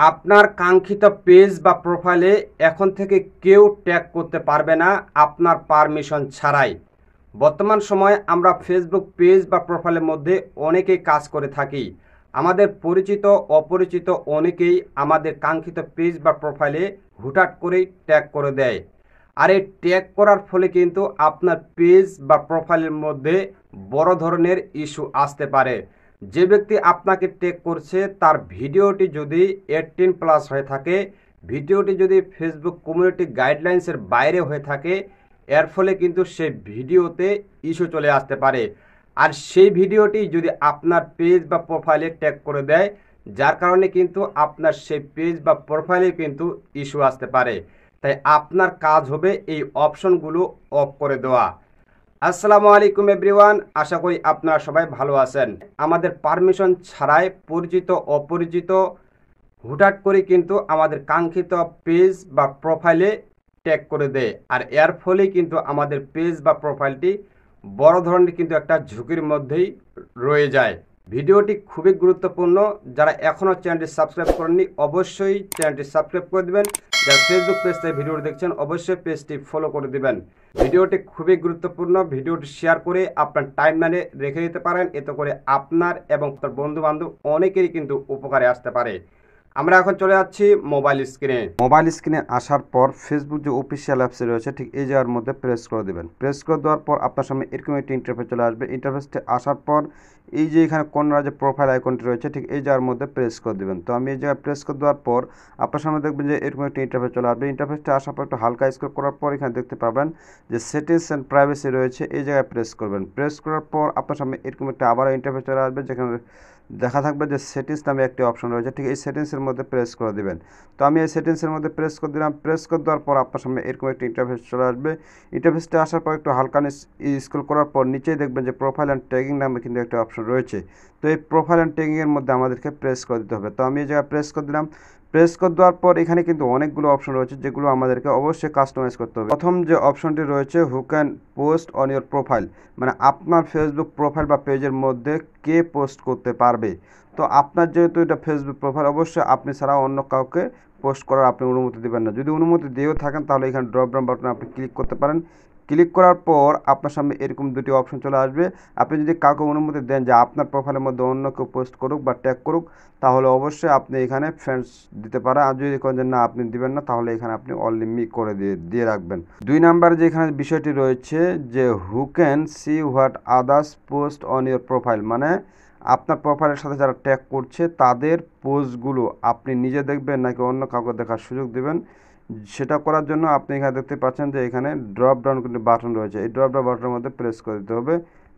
আপনার কাঙ্ক্ষিত পেজ বা প্রোফাইলে এখন থেকে কেউ ট্যাগ করতে পারবে না আপনার পারমিশন ছাড়াই। বর্তমান সময়ে আমরা ফেসবুক পেজ বা প্রোফাইলের মধ্যে অনেকেই কাজ করে থাকি। আমাদের পরিচিত অপরিচিত অনেকেই আমাদের কাঙ্ক্ষিত পেজ বা প্রোফাইলে হুটহাট করেই ট্যাগ করে দেয়। আর এই ট্যাগ করার ফলে কিন্তু আপনার পেজ বা প্রোফাইলের মধ্যে বড় ধরনের ইস্যু আসতে পারে। যে ব্যক্তি আপনাকে ট্যাগ করছে তার ভিডিওটি যদি 18+ হয়ে থাকে, ভিডিওটি যদি ফেসবুক কমিউনিটি গাইডলাইন্সের বাইরে হয়ে থাকে, এর ফলে কিন্তু সেই ভিডিওতে ইস্যু চলে আসতে পারে। আর সেই ভিডিওটি যদি আপনার পেজ বা প্রোফাইলে ট্যাগ করে দেয়, যার কারণে কিন্তু আপনার সেই পেজ বা প্রোফাইলে কিন্তু ইস্যু আসতে পারে। তাই আপনার কাজ হবে এই অপশনগুলো অফ করে দেওয়া। আসসালামু আলাইকুম এভরিওয়ান, আশা করি আপনারা সবাই ভালো আছেন। আমাদের পারমিশন ছাড়াই পরিচিত অপরিচিত হুটহাট করে কিন্তু আমাদের কাঙ্ক্ষিত পেজ বা প্রোফাইলে ট্যাগ করে দেয়। আর এর ফলে কিন্তু আমাদের পেজ বা প্রোফাইলটি বড় ধরনের কিন্তু একটা ঝুঁকির মধ্যেই রয়ে যায়। ভিডিওটি খুবই গুরুত্বপূর্ণ। যারা এখনও চ্যানেলটি সাবস্ক্রাইব করেননি অবশ্যই চ্যানেলটি সাবস্ক্রাইব করে দেবেন। যারা ফেসবুক পেজ থেকে ভিডিওটি দেখছেন অবশ্যই পেজটি ফলো করে দেবেন। ভিডিওটি খুবই গুরুত্বপূর্ণ। ভিডিওটি শেয়ার করে আপনার টাইমলাইনে রেখে দিতে পারেন, এতে করে আপনার এবং তার বন্ধু বান্ধব অনেকেরই কিন্তু উপকারে আসতে পারে। আমরা এখন চলে যাচ্ছি মোবাইল স্ক্রিনে আসার পর ফেসবুক যে অফিসিয়াল অ্যাপসে রয়েছে ঠিক এই জায়গার মধ্যে প্রেস করে দেবেন। প্রেস করে দেওয়ার পর আপনার সামনে এরকম একটি ইন্টারফেস চলে আসবে। ইন্টারফেসটি আসার পর এই যে এখানে কোনার যে প্রোফাইল আইকনটি রয়েছে ঠিক এই জায়গার মধ্যে প্রেস করে দেবেন। তো আমি এই জায়গায় প্রেস করে দেওয়ার পর আপনার সামনে দেখবেন যে এরকম একটি ইন্টারফেস চলে আসবে। ইন্টারফেসটি আসার পর একটু হালকা স্ক্রল করার পর এখানে দেখতে পাবেন যে সেটিংস অ্যান্ড প্রাইভেসি রয়েছে, এই জায়গায় প্রেস করবেন। প্রেস করার পর আপনার সামনে এরকম একটা আবারও ইন্টারফেস চলে আসবে, যেখানে দেখা থাকবে যে সেটিংস নামে একটি অপশন রয়েছে, ঠিক এই সেটিংসের মধ্যে প্রেস করে দেবেন। তো আমি এই সেটিংসের মধ্যে প্রেস করে দিলাম। প্রেস করে দেওয়ার পর আপনার সামনে এরকম একটি ইন্টারফেস চলে আসবে। ইন্টারফেসটা আসার পর একটু হালকা স্ক্রল করার পর নিচেই দেখবেন যে প্রোফাইল অ্যান্ড ট্যাগিং নামে কিন্তু একটা অপশন রয়েছে। তো এই প্রোফাইল অ্যান্ড ট্যাগিংয়ের মধ্যে আমাদেরকে প্রেস করে দিতে হবে। তো আমি এই জায়গায় প্রেস করে দিলাম। প্রেস করে দেওয়ার পর এখানে কিন্তু অনেকগুলো অপশন রয়েছে যেগুলো আমাদেরকে অবশ্যই কাস্টমাইজ করতে হবে। প্রথম যে অপশনটি রয়েছে who can post on your profile, মানে আপনার ফেসবুক প্রোফাইল বা পেজের মধ্যে কে পোস্ট করতে পারবে। তো আপনার যেহেতু এটা ফেসবুক প্রোফাইল, অবশ্যই আপনি ছাড়া অন্য কাউকে পোস্ট করার আপনি অনুমতি দেবেন না। যদি অনুমতি দিয়েও থাকেন তাহলে এখানে ড্রপ ডাউন বাটনে আপনি ক্লিক করতে পারেন। ক্লিক করার পর আপনার সামনে এরকম দুটি অপশন চলে আসবে। আপনি যদি কাউকে অনুমতি দেন যে আপনার প্রোফাইলের মধ্যে অন্য কেউ পোস্ট করুক বা ট্যাগ করুক, তাহলে অবশ্যই আপনি এখানে ফ্রেন্ডস দিতে পারেন। আর যদি করেন যে না আপনি দিবেন না, তাহলে এখানে আপনি অনলি মি করে দিয়ে রাখবেন। 2 নাম্বার যে এখানে বিষয়টি রয়েছে যে who can C what others post on your profile, মানে আপনার প্রোফাইলের সাথে যারা ট্যাগ করছে তাদের পোস্টগুলো আপনি নিজে দেখবেন নাকি অন্য কাউকে দেখার সুযোগ দেবেন, সেটা করার জন্য আপনি এখানে দেখতে পাচ্ছেন যে এখানে ড্রপ ডাউন কিন্তু বাটন রয়েছে। এই ড্রপ ডাউন বাটনের মধ্যে প্রেস করে দিতে হবে।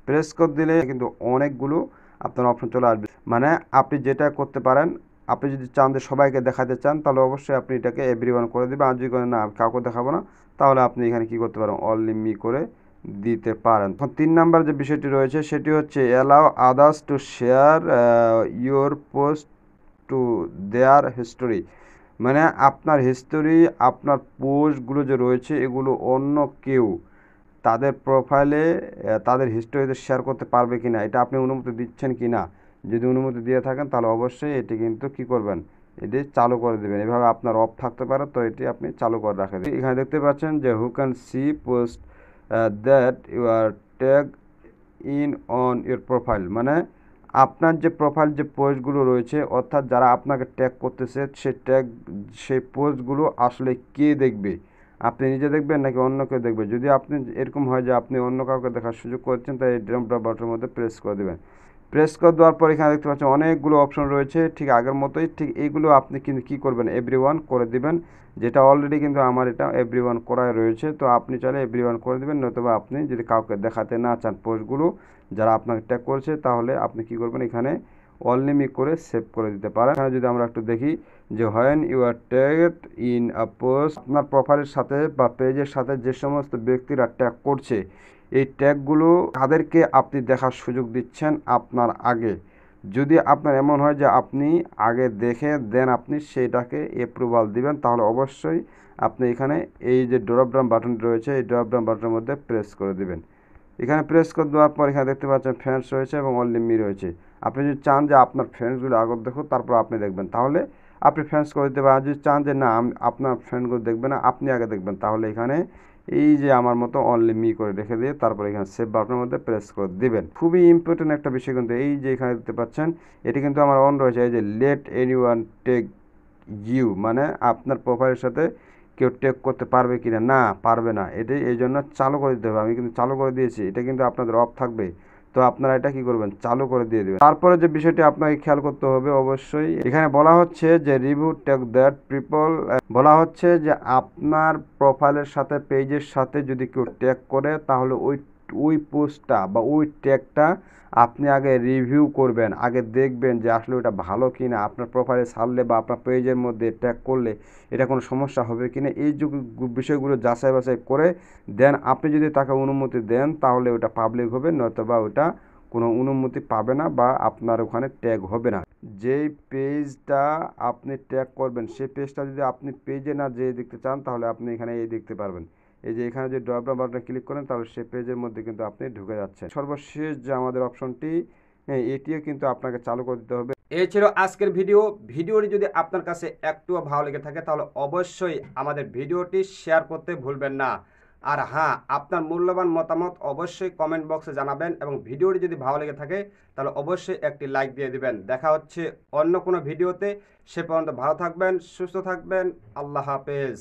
প্রেস করে দিলে কিন্তু অনেকগুলো আপনার অপশন চলে আসবে। মানে আপনি যেটা করতে পারেন, আপনি যদি চান যে সবাইকে দেখাতে চান তাহলে অবশ্যই আপনি এটাকে এভরিওয়ান করে দেবেন। আর যদি করেন না কাউকে দেখাবো না, তাহলে আপনি এখানে কি করতে পারেন অনলি মি করে দিতে পারেন। এখন 3 নাম্বার যে বিষয়টি রয়েছে সেটি হচ্ছে allow others to share your post to their history, মানে আপনার হিস্টোরি আপনার পোস্টগুলো যে রয়েছে এগুলো অন্য কেউ তাদের প্রোফাইলে তাদের হিস্টোরিতে শেয়ার করতে পারবে কি না, এটা আপনি অনুমতি দিচ্ছেন কি না। যদি অনুমতি দিয়ে থাকেন তাহলে অবশ্যই এটি কিন্তু কী করবেন, এটি চালু করে দেবেন। এভাবে আপনার অফ থাকতে পারে, তো এটি আপনি চালু করে রাখেন। এখানে দেখতে পাচ্ছেন যে who can see post that you are tag in on your profile, মানে আপনার যে প্রোফাইল যে পোস্টগুলো রয়েছে অর্থাৎ যারা আপনাকে ট্যাগ করতেছে সেই পোস্টগুলো আসলে কে দেখবে, আপনি নিজে দেখবেন নাকি অন্য কেউ দেখবে। যদি আপনি এরকম হয় যে আপনি অন্য কাউকে দেখার সুযোগ করছেন, তাই এই ড্রপ ডাউন বাটনের মধ্যে প্রেস করে দেবেন। প্রেস করে দেওয়ার পর এখানে দেখতে পাচ্ছেন অনেকগুলো অপশন রয়েছে ঠিক আগের মতোই। ঠিক এইগুলো আপনি কিন্তু কী করবেন এভরিওয়ান করে দিবেন, যেটা অলরেডি কিন্তু আমার এটা এভরিওয়ান করাই রয়েছে। তো আপনি চাইলে এভরিওয়ান করে দেবেন, নতুবা আপনি যদি কাউকে দেখাতে না চান পোস্টগুলো যারা আপনাকে ট্যাগ করছে, তাহলে আপনি কি করবেন এখানে অনলি মি করে সেভ করে দিতে পারেন। এখানে যদি আমরা একটু দেখি যে when you are tagged in a post, আপনার প্রোফাইলের সাথে বা পেজের সাথে যে সমস্ত ব্যক্তিরা ট্যাগ করছে এই ট্যাগগুলো তাদেরকে আপনি দেখার সুযোগ দিচ্ছেন আপনার আগে। যদি আপনার এমন হয় যে আপনি আগে দেখে দেন আপনি সেইটাকে অ্যাপ্রুভাল দিবেন, তাহলে অবশ্যই আপনি এখানে এই যে ড্রপ ডাউন বাটন রয়েছে এই ড্রপ ডাউন বাটনের মধ্যে প্রেস করে দিবেন। এখানে প্রেস করে দেওয়ার পর এখানে দেখতে পাচ্ছেন ফ্রেন্ডস রয়েছে এবং অনলি মি রয়েছে। আপনি যদি চান যে আপনার ফ্রেন্ডসগুলো আগে দেখুন তারপর আপনি দেখবেন, তাহলে আপনি ফ্রেন্ডস করে দিতে পারেন। যদি চান যে না আপনার ফ্রেন্ডগুলো দেখবে না, আপনি আগে দেখবেন, তাহলে এখানে এই যে আমার মতো অনলি মি করে রেখে দিয়ে তারপর এখানে সেভ বাটনের মধ্যে প্রেস করে দিবেন। খুবই ইম্পর্টেন্ট একটা বিষয় কিন্তু এই যে এখানে দেখতে পাচ্ছেন, এটি কিন্তু আমার অন রয়েছে, এই যে লেট এনিওয়ান টেক ইউ, মানে আপনার প্রোফাইলের সাথে কেউ টেক করতে পারবে কি না, না পারবে না, এটি এই জন্য চালু করে দিতে হবে। আমি কিন্তু চালু করে দিয়েছি, এটা কিন্তু আপনাদের অফ থাকবে, তো আপনারা এটা কি করবেন, চালু করে দিয়ে দেবেন। তারপরে যে বিষয়টি আপনাকে খেয়াল করতে হবে অবশ্যই, এখানে বলা হচ্ছে যে রিভিউ টেক দ্যাট পিপল, বলা হচ্ছে যে আপনার প্রোফাইলের সাথে পেজের সাথে যদি কেউ ট্যাগ করে তাহলে ওই ওই পোস্টটা বা ওই ট্যাগটা আপনি আগে রিভিউ করবেন, আগে দেখবেন যে আসলে ওটা ভালো কি না, আপনার প্রোফাইলে ছাড়লে বা আপনার পেজের মধ্যে ট্যাগ করলে এটা কোনো সমস্যা হবে কি না, এই যে বিষয়গুলো যাচাই বাছাই করে দেন আপনি যদি তাকে অনুমতি দেন তাহলে ওটা পাবলিক হবে, নয়তোবা ওটা কোনো অনুমতি পাবে না বা আপনার ওখানে ট্যাগ হবে না। যেই পেজটা আপনি ট্যাগ করবেন সেই পেজটা যদি আপনি পেজে না যেয়ে দেখতে চান তাহলে আপনি এখানে এই দেখতে পারবেন, এই যে এখানে যে ড্রপ ডাউন বাটনে ক্লিক করেন তাহলে সেই পেজের মধ্যে কিন্তু আপনি ঢুকে যাচ্ছেন। সর্বশেষ যে আমাদের অপশনটি, এটিও কিন্তু আপনাকে চালু করে দিতে হবে। এই ছিল আজকের ভিডিওটি যদি আপনার কাছে একটুও ভালো লেগে থাকে তাহলে অবশ্যই আমাদের ভিডিওটি শেয়ার করতে ভুলবেন না। আর হ্যাঁ, আপনার মূল্যবান মতামত অবশ্যই কমেন্ট বক্সে জানাবেন এবং ভিডিওটি যদি ভালো লেগে থাকে তাহলে অবশ্যই একটি লাইক দিয়ে দিবেন। দেখা হচ্ছে অন্য কোনো ভিডিওতে, সে পর্যন্ত ভালো থাকবেন, সুস্থ থাকবেন। আল্লাহ হাফেজ।